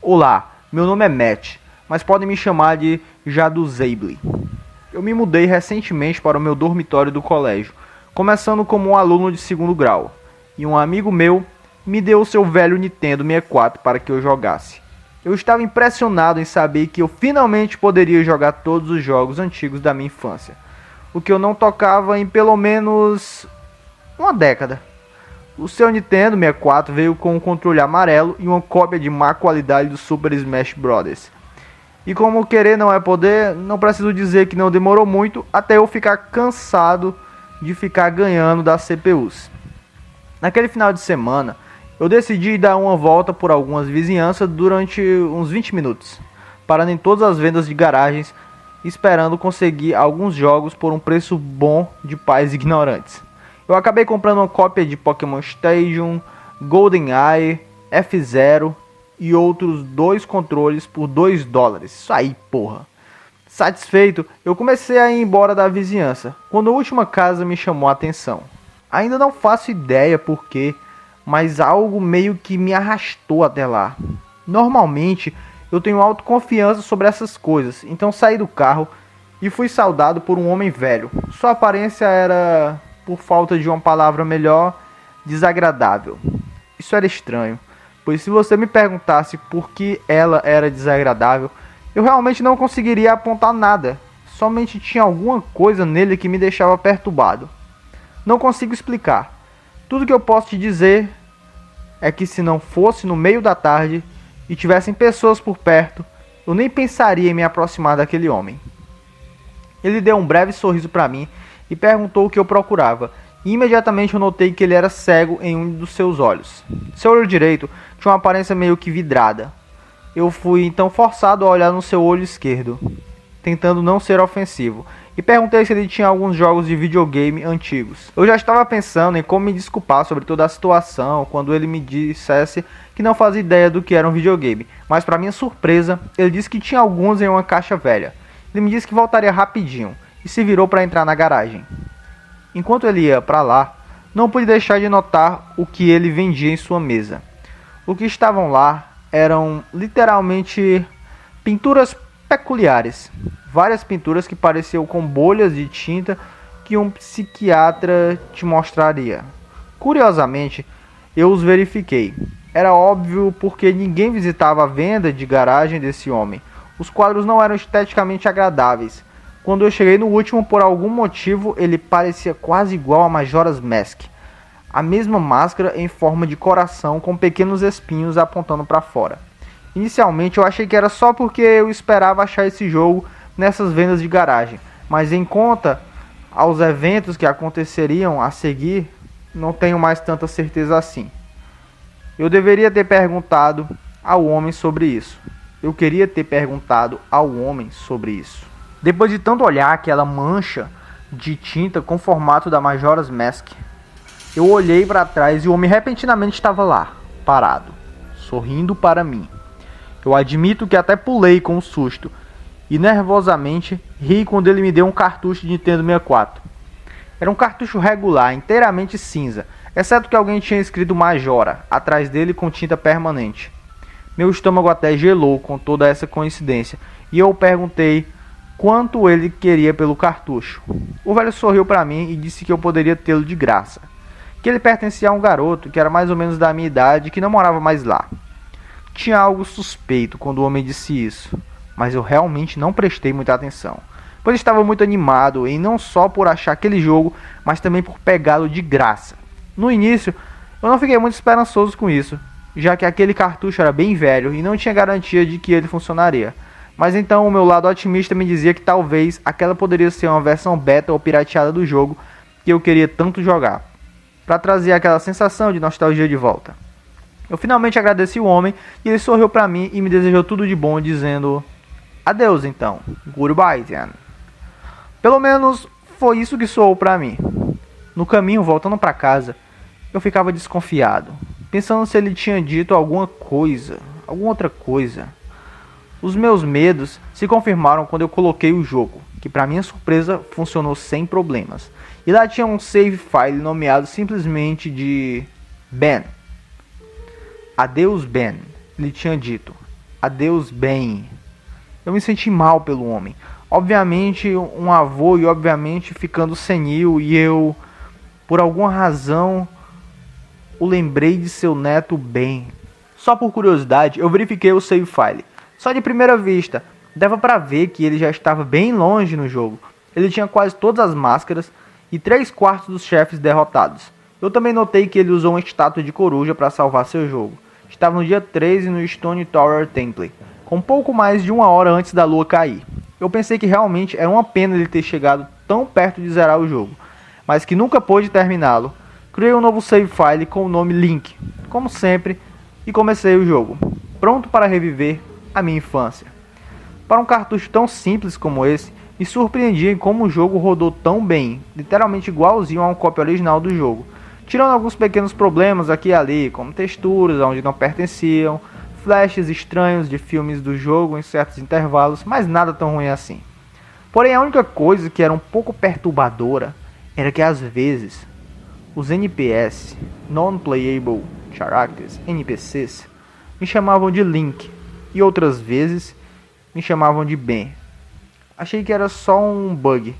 Olá, meu nome é Matt, mas podem me chamar de Jadu Zable. Eu me mudei recentemente para o meu dormitório do colégio, começando como um aluno de segundo grau, e um amigo meu me deu o seu velho Nintendo 64 para que eu jogasse. Eu estava impressionado em saber que eu finalmente poderia jogar todos os jogos antigos da minha infância, o que eu não tocava em pelo menos uma década. O seu Nintendo 64 veio com um controle amarelo e uma cópia de má qualidade do Super Smash Bros. E como querer não é poder, não preciso dizer que não demorou muito até eu ficar cansado de ficar ganhando das CPUs. Naquele final de semana, eu decidi dar uma volta por algumas vizinhanças durante uns 20 minutos, parando em todas as vendas de garagens, esperando conseguir alguns jogos por um preço bom de pais ignorantes. Eu acabei comprando uma cópia de Pokémon Stadium, GoldenEye, F-Zero e outros 2 controles por $2. Isso aí, porra. Satisfeito, eu comecei a ir embora da vizinhança, quando a última casa me chamou a atenção. Ainda não faço ideia por quê, mas algo meio que me arrastou até lá. Normalmente, eu tenho autoconfiança sobre essas coisas, então saí do carro e fui saudado por um homem velho. Sua aparência era, por falta de uma palavra melhor, desagradável. Isso era estranho, pois se você me perguntasse por que ela era desagradável, eu realmente não conseguiria apontar nada. Somente tinha alguma coisa nele que me deixava perturbado. Não consigo explicar. Tudo que eu posso te dizer é que se não fosse no meio da tarde e tivessem pessoas por perto, eu nem pensaria em me aproximar daquele homem. Ele deu um breve sorriso para mim e perguntou o que eu procurava, e imediatamente eu notei que ele era cego em um dos seus olhos. Seu olho direito tinha uma aparência meio que vidrada. Eu fui então forçado a olhar no seu olho esquerdo, tentando não ser ofensivo, e perguntei se ele tinha alguns jogos de videogame antigos. Eu já estava pensando em como me desculpar sobre toda a situação quando ele me dissesse que não fazia ideia do que era um videogame, mas para minha surpresa, ele disse que tinha alguns em uma caixa velha. Ele me disse que voltaria rapidinho e se virou para entrar na garagem. Enquanto ele ia para lá, não pude deixar de notar o que ele vendia em sua mesa. O que estavam lá eram literalmente pinturas peculiares. Várias pinturas que pareciam com bolhas de tinta que um psiquiatra te mostraria. Curiosamente, eu os verifiquei. Era óbvio porque ninguém visitava a venda de garagem desse homem. Os quadros não eram esteticamente agradáveis. Quando eu cheguei no último, por algum motivo, ele parecia quase igual a Majora's Mask. A mesma máscara em forma de coração com pequenos espinhos apontando para fora. Inicialmente eu achei que era só porque eu esperava achar esse jogo nessas vendas de garagem, mas em conta aos eventos que aconteceriam a seguir, não tenho mais tanta certeza assim. Eu deveria ter perguntado ao homem sobre isso. Eu queria ter perguntado ao homem sobre isso. Depois de tanto olhar aquela mancha de tinta com o formato da Majora's Mask, eu olhei para trás e o homem repentinamente estava lá, parado, sorrindo para mim. Eu admito que até pulei com um susto e nervosamente ri quando ele me deu um cartucho de Nintendo 64. Era um cartucho regular, inteiramente cinza, exceto que alguém tinha escrito Majora atrás dele com tinta permanente. Meu estômago até gelou com toda essa coincidência e eu perguntei quanto ele queria pelo cartucho. O velho sorriu para mim e disse que eu poderia tê-lo de graça, que ele pertencia a um garoto que era mais ou menos da minha idade e que não morava mais lá. Tinha algo suspeito quando o homem disse isso, mas eu realmente não prestei muita atenção, pois estava muito animado, e não só por achar aquele jogo, mas também por pegá-lo de graça. No início, eu não fiquei muito esperançoso com isso, já que aquele cartucho era bem velho e não tinha garantia de que ele funcionaria. Mas então o meu lado otimista me dizia que talvez aquela poderia ser uma versão beta ou pirateada do jogo que eu queria tanto jogar, para trazer aquela sensação de nostalgia de volta. Eu finalmente agradeci o homem e ele sorriu para mim e me desejou tudo de bom, dizendo: adeus então, goodbye then. Pelo menos foi isso que soou para mim. No caminho voltando para casa, eu ficava desconfiado, pensando se ele tinha dito alguma outra coisa. Os meus medos se confirmaram quando eu coloquei o jogo, que para minha surpresa funcionou sem problemas. E lá tinha um save file nomeado simplesmente de Ben. Adeus Ben, ele tinha dito. Adeus bem. Eu me senti mal pelo homem. Obviamente um avô e obviamente ficando senil, e eu, por alguma razão, o lembrei de seu neto Ben. Só por curiosidade, eu verifiquei o save file. Só de primeira vista, dava pra ver que ele já estava bem longe no jogo. Ele tinha quase todas as máscaras e 3/4 dos chefes derrotados. Eu também notei que ele usou uma estátua de coruja para salvar seu jogo. Estava no dia 13 no Stone Tower Temple, com pouco mais de 1 hora antes da lua cair. Eu pensei que realmente era uma pena ele ter chegado tão perto de zerar o jogo, mas que nunca pôde terminá-lo. Criei um novo save file com o nome Link, como sempre, e comecei o jogo, pronto para reviver a minha infância. Para um cartucho tão simples como esse, me surpreendia em como o jogo rodou tão bem, literalmente igualzinho a uma cópia original do jogo, tirando alguns pequenos problemas aqui e ali, como texturas onde não pertenciam, flashes estranhos de filmes do jogo em certos intervalos, mas nada tão ruim assim. Porém, a única coisa que era um pouco perturbadora era que às vezes os NPS, Non-Playable Characters, NPCs, me chamavam de Link e outras vezes me chamavam de Ben. Achei que era só um bug,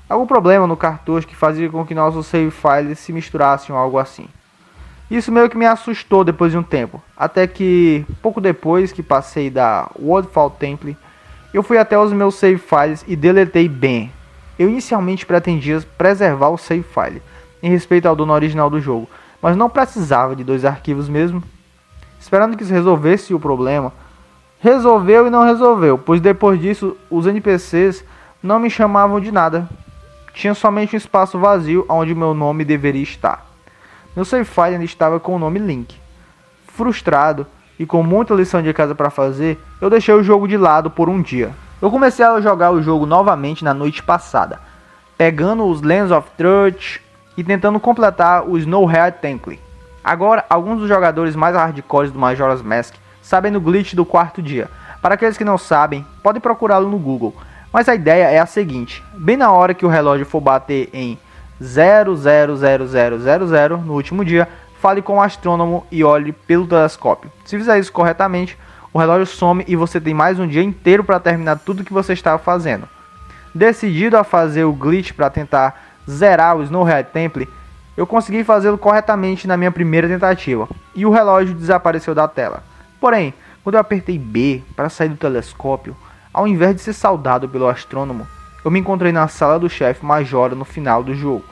algum problema no cartucho que fazia com que nossos save files se misturassem ou algo assim. Isso meio que me assustou depois de um tempo, até que, pouco depois que passei da Woodfall Temple, eu fui até os meus save files e deletei Ben. Eu inicialmente pretendia preservar o save file, em respeito ao dono original do jogo, mas não precisava de 2 arquivos mesmo. Esperando que isso resolvesse o problema, resolveu e não resolveu, pois depois disso os NPCs não me chamavam de nada. Tinha somente um espaço vazio onde meu nome deveria estar. Meu save file ainda estava com o nome Link. Frustrado e com muita lição de casa para fazer, eu deixei o jogo de lado por um dia. Eu comecei a jogar o jogo novamente na noite passada, pegando os Lands of Truth e tentando completar o Snowhead Temple. Agora, alguns dos jogadores mais hardcores do Majora's Mask sabem do glitch do 4º dia. Para aqueles que não sabem, podem procurá-lo no Google. Mas a ideia é a seguinte: bem na hora que o relógio for bater em 000000 no último dia, fale com o astrônomo e olhe pelo telescópio. Se fizer isso corretamente, o relógio some e você tem mais um dia inteiro para terminar tudo que você estava fazendo. Decidido a fazer o glitch para tentar zerar o Snowhead Temple, eu consegui fazê-lo corretamente na minha primeira tentativa, e o relógio desapareceu da tela. Porém, quando eu apertei B para sair do telescópio, ao invés de ser saudado pelo astrônomo, eu me encontrei na sala do chefe Majora no final do jogo,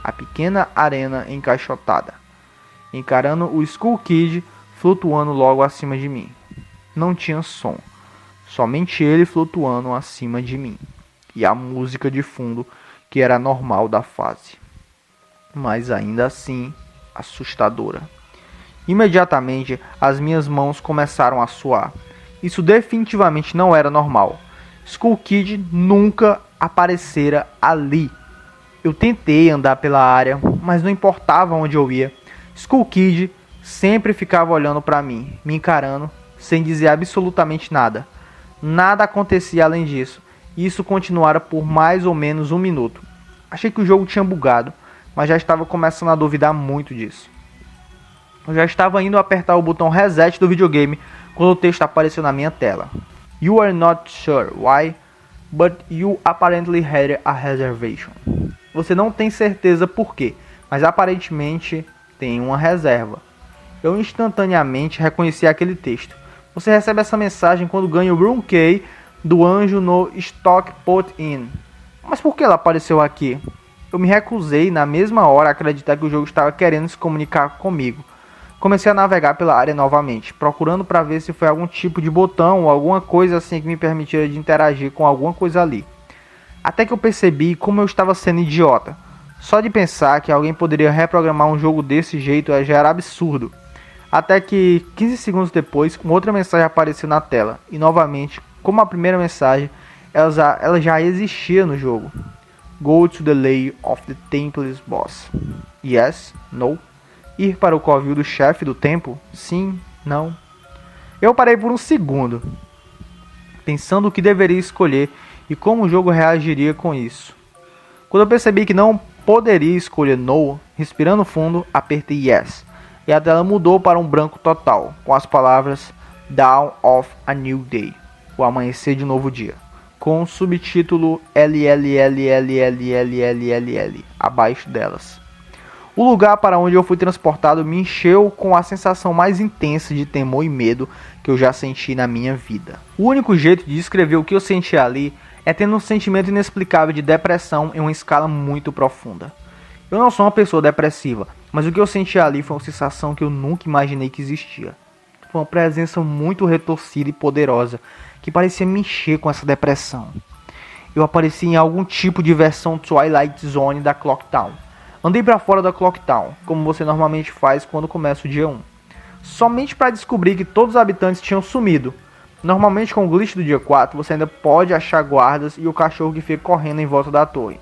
a pequena arena encaixotada, encarando o Skull Kid flutuando logo acima de mim. Não tinha som, somente ele flutuando acima de mim, e a música de fundo que era normal da fase, mas ainda assim assustadora. Imediatamente as minhas mãos começaram a suar. Isso definitivamente não era normal. Skull Kid nunca aparecera ali. Eu tentei andar pela área, mas não importava onde eu ia. Skull Kid sempre ficava olhando para mim, me encarando, sem dizer absolutamente nada. Nada acontecia além disso, e isso continuara por mais ou menos 1 minuto. Achei que o jogo tinha bugado, mas já estava começando a duvidar muito disso. Eu já estava indo apertar o botão reset do videogame quando o texto apareceu na minha tela. You are not sure why, but you apparently had a reservation. Você não tem certeza por quê, mas aparentemente tem uma reserva. Eu instantaneamente reconheci aquele texto. Você recebe essa mensagem quando ganha o Room Key do anjo no Stockport Inn. Mas por que ela apareceu aqui? Eu me recusei na mesma hora a acreditar que o jogo estava querendo se comunicar comigo. Comecei a navegar pela área novamente, procurando para ver se foi algum tipo de botão ou alguma coisa assim que me permitira de interagir com alguma coisa ali. Até que eu percebi como eu estava sendo idiota. Só de pensar que alguém poderia reprogramar um jogo desse jeito já era absurdo. Até que 15 segundos depois, uma outra mensagem apareceu na tela. E novamente, como a primeira mensagem, ela já existia no jogo. Go to the lair of the Temple's boss. Yes, no. Ir para o covil do chefe do templo? Sim, não. Eu parei por um segundo, pensando o que deveria escolher e como o jogo reagiria com isso. Quando eu percebi que não poderia escolher no, respirando fundo, apertei yes. E a tela mudou para um branco total, com as palavras Dawn of a New Day, o amanhecer de um novo dia, com o subtítulo LLLLLLLL abaixo delas. O lugar para onde eu fui transportado me encheu com a sensação mais intensa de temor e medo que eu já senti na minha vida. O único jeito de descrever o que eu senti ali é tendo um sentimento inexplicável de depressão em uma escala muito profunda. Eu não sou uma pessoa depressiva, mas o que eu senti ali foi uma sensação que eu nunca imaginei que existia. Foi uma presença muito retorcida e poderosa que parecia me encher com essa depressão. Eu apareci em algum tipo de versão Twilight Zone da Clock Town. Andei para fora da Clock Town, como você normalmente faz quando começa o dia 1. Somente para descobrir que todos os habitantes tinham sumido. Normalmente com o glitch do dia 4, você ainda pode achar guardas e o cachorro que fica correndo em volta da torre.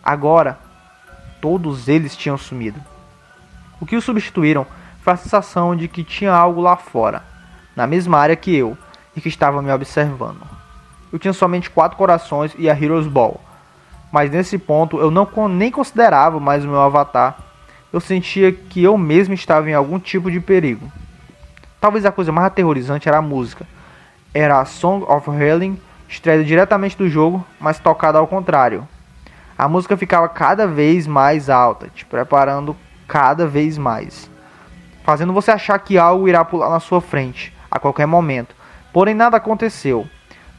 Agora, todos eles tinham sumido. O que o substituíram foi a sensação de que tinha algo lá fora, na mesma área que eu, e que estava me observando. Eu tinha somente 4 corações e a Hero's Ball, mas nesse ponto eu nem considerava mais o meu avatar. Eu sentia que eu mesmo estava em algum tipo de perigo. Talvez a coisa mais aterrorizante era a música. Era a Song of Healing, extraída diretamente do jogo, mas tocada ao contrário. A música ficava cada vez mais alta, te preparando cada vez mais, fazendo você achar que algo irá pular na sua frente a qualquer momento. Porém nada aconteceu,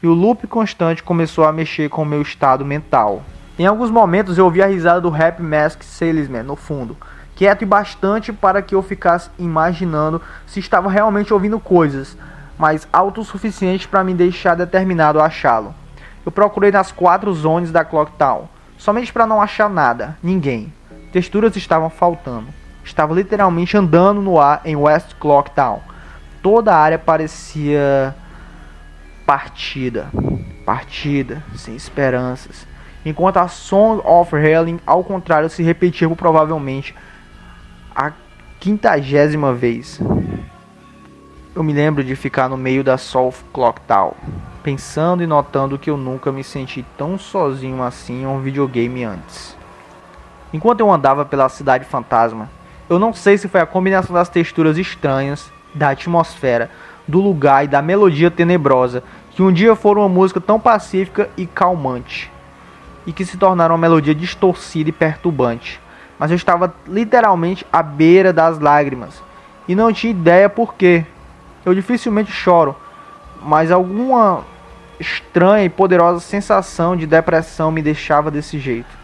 e o loop constante começou a mexer com o meu estado mental. Em alguns momentos eu ouvi a risada do Happy Mask Salesman no fundo, quieto e bastante para que eu ficasse imaginando se estava realmente ouvindo coisas, mas alto o suficiente para me deixar determinado a achá-lo. Eu procurei nas 4 zones da Clock Town, somente para não achar nada, ninguém. Texturas estavam faltando. Estava literalmente andando no ar em West Clock Town. Toda a área parecia partida, sem esperanças. Enquanto a Song of Healing, ao contrário, se repetia por provavelmente a 50ª vez. Eu me lembro de ficar no meio da South Clock Town, pensando e notando que eu nunca me senti tão sozinho assim em um videogame antes. Enquanto eu andava pela cidade fantasma, eu não sei se foi a combinação das texturas estranhas, da atmosfera, do lugar e da melodia tenebrosa, que um dia foram uma música tão pacífica e calmante, e que se tornaram uma melodia distorcida e perturbante. Mas eu estava literalmente à beira das lágrimas, e não tinha ideia por quê. Eu dificilmente choro, mas alguma estranha e poderosa sensação de depressão me deixava desse jeito.